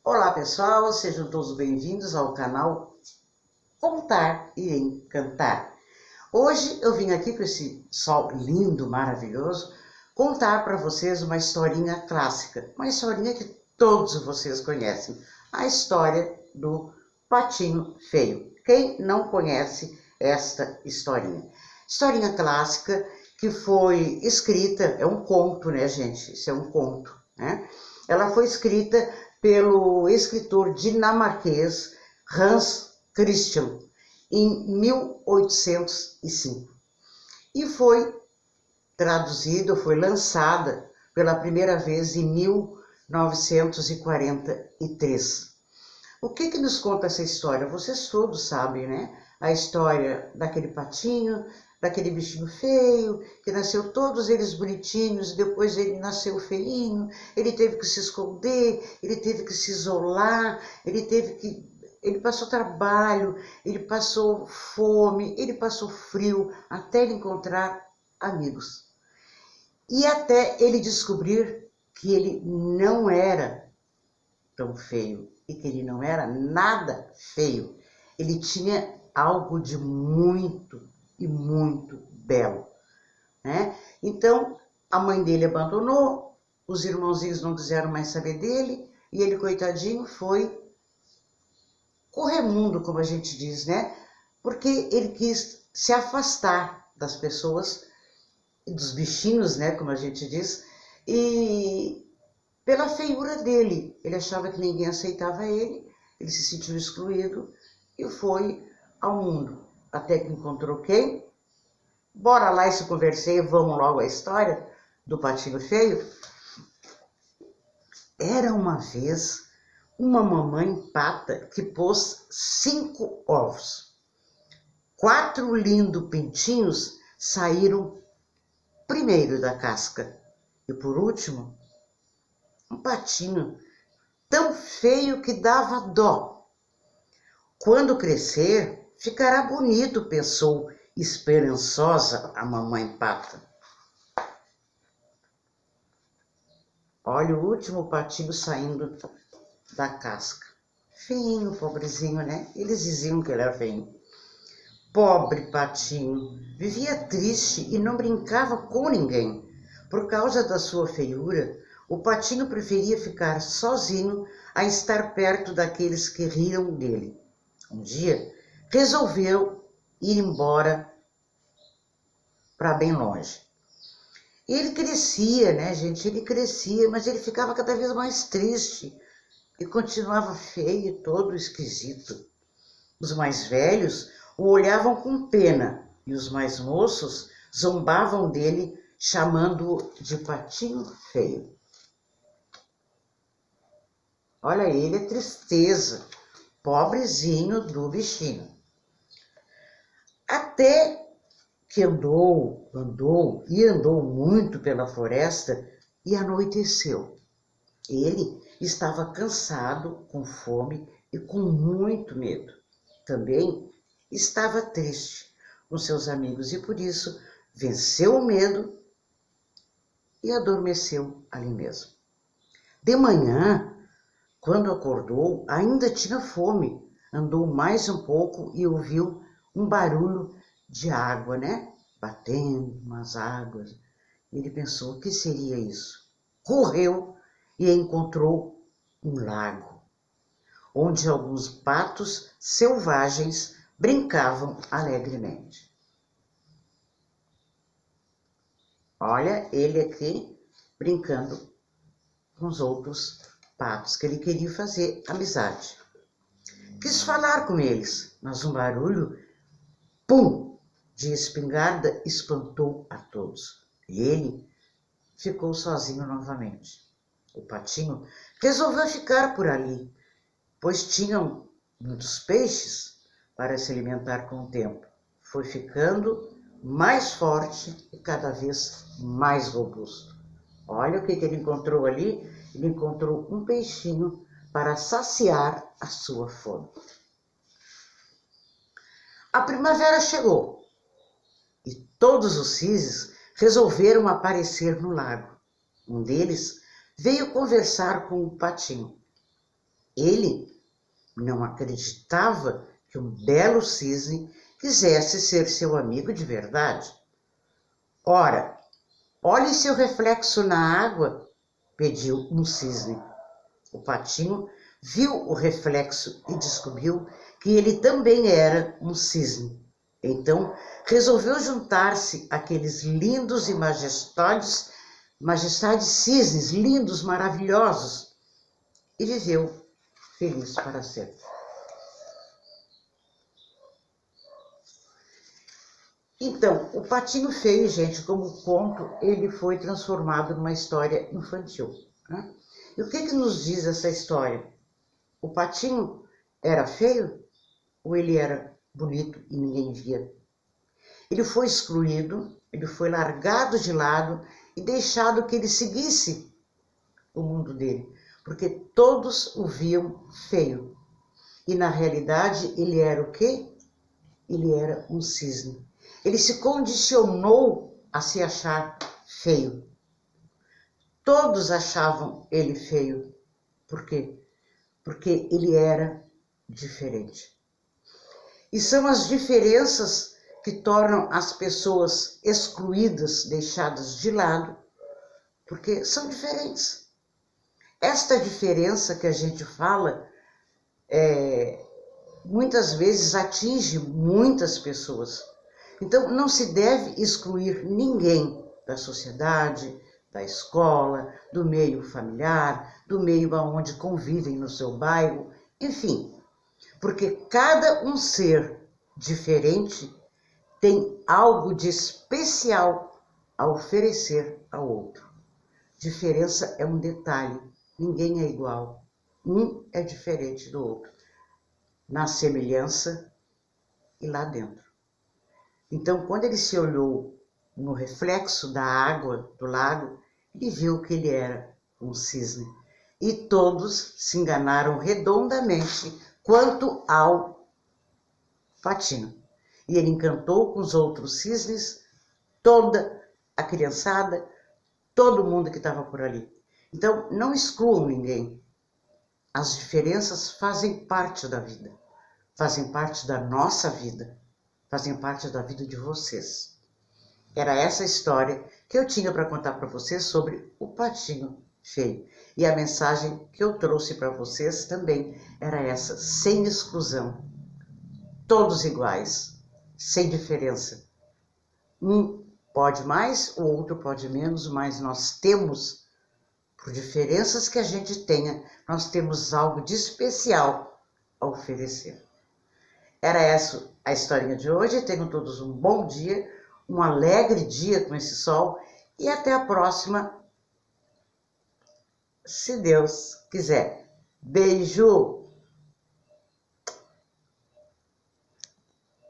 Olá pessoal, sejam todos bem-vindos ao canal Contar e Encantar. Hoje eu vim aqui com esse sol lindo, maravilhoso, contar para vocês uma historinha clássica, uma historinha que todos vocês conhecem, a história do Patinho Feio. Quem não conhece esta historinha? Historinha clássica que foi escrita, é um conto, né gente? Isso é um conto, né? Ela foi escrita pelo escritor dinamarquês Hans Christian em 1805 e foi traduzida, foi lançada pela primeira vez em 1943. O que nos conta essa história? Vocês todos sabem, né? A história daquele patinho, daquele bichinho feio, que nasceu todos eles bonitinhos, depois ele nasceu feinho, ele teve que se esconder, ele teve que se isolar, ele passou trabalho, ele passou fome, ele passou frio, até ele encontrar amigos. E até ele descobrir que ele não era tão feio e que ele não era nada feio. Ele tinha algo de muito e muito belo, né? Então, a mãe dele abandonou, os irmãozinhos não quiseram mais saber dele, e ele, coitadinho, foi correr mundo, como a gente diz, né? Porque ele quis se afastar das pessoas, dos bichinhos, né? Como a gente diz, e pela feiura dele, ele achava que ninguém aceitava ele se sentiu excluído e foi ao mundo. Até que encontrou quem? Bora lá esse conversei, vamos logo à história do Patinho Feio. Era uma vez uma mamãe pata que pôs 5 ovos. 4 lindos pintinhos saíram primeiro da casca. E por último, um patinho tão feio que dava dó. Quando crescer, ficará bonito, pensou esperançosa a mamãe pata. Olha o último patinho saindo da casca. Feinho, pobrezinho, né? Eles diziam que ele era feinho. Pobre patinho, vivia triste e não brincava com ninguém. Por causa da sua feiura, o patinho preferia ficar sozinho a estar perto daqueles que riam dele. Um dia, resolveu ir embora para bem longe. Ele crescia, né, gente? Ele crescia, mas ele ficava cada vez mais triste e continuava feio, todo esquisito. Os mais velhos o olhavam com pena e os mais moços zombavam dele, chamando-o de Patinho Feio. Olha ele, a tristeza, pobrezinho do bichinho. Até que andou muito pela floresta e anoiteceu. Ele estava cansado, com fome e com muito medo. Também estava triste com seus amigos e por isso venceu o medo e adormeceu ali mesmo. De manhã, quando acordou, ainda tinha fome. Andou mais um pouco e ouviu um barulho de água, né? Batendo nas águas. Ele pensou, o que seria isso? Correu e encontrou um lago, onde alguns patos selvagens brincavam alegremente. Olha ele aqui brincando com os outros patos, que ele queria fazer amizade. Quis falar com eles, mas um barulho, pum, de espingarda espantou a todos. E ele ficou sozinho novamente. O patinho resolveu ficar por ali, pois tinham muitos peixes para se alimentar com o tempo. Foi ficando mais forte e cada vez mais robusto. Olha o que ele encontrou ali. Ele encontrou um peixinho para saciar a sua fome. A primavera chegou e todos os cisnes resolveram aparecer no lago. Um deles veio conversar com o patinho. Ele não acreditava que um belo cisne quisesse ser seu amigo de verdade. Ora, olhe seu reflexo na água, pediu um cisne. O patinho viu o reflexo e descobriu que ele também era um cisne. Então, resolveu juntar-se àqueles lindos e majestades cisnes, lindos, maravilhosos, e viveu feliz para sempre. Então, o Patinho Feio, gente, como conto, ele foi transformado numa história infantil, né? E o que nos diz essa história? O patinho era feio ou ele era bonito e ninguém via? Ele foi excluído, ele foi largado de lado e deixado que ele seguisse o mundo dele, porque todos o viam feio. E na realidade ele era o quê? Ele era um cisne. Ele se condicionou a se achar feio. Todos achavam ele feio. Por quê? Porque ele era diferente. E são as diferenças que tornam as pessoas excluídas, deixadas de lado, porque são diferentes. Esta diferença que a gente fala, muitas vezes atinge muitas pessoas. Então, não se deve excluir ninguém da sociedade, da escola, do meio familiar, do meio aonde convivem no seu bairro, enfim, porque cada um ser diferente tem algo de especial a oferecer ao outro. Diferença é um detalhe, ninguém é igual, um é diferente do outro, na semelhança e lá dentro. Então, quando ele se olhou no reflexo da água do lago, ele viu que ele era um cisne. E todos se enganaram redondamente quanto ao patinho. E ele encantou com os outros cisnes toda a criançada, todo mundo que estava por ali. Então, não excluam ninguém. As diferenças fazem parte da vida, fazem parte da nossa vida, fazem parte da vida de vocês. Era essa história que eu tinha para contar para vocês sobre o Patinho Feio. E a mensagem que eu trouxe para vocês também era essa, sem exclusão. Todos iguais, sem diferença. Um pode mais, o outro pode menos, mas nós temos, por diferenças que a gente tenha, nós temos algo de especial a oferecer. Era essa a historinha de hoje. Tenham todos um bom dia, um alegre dia com esse sol e até a próxima, se Deus quiser. Beijo!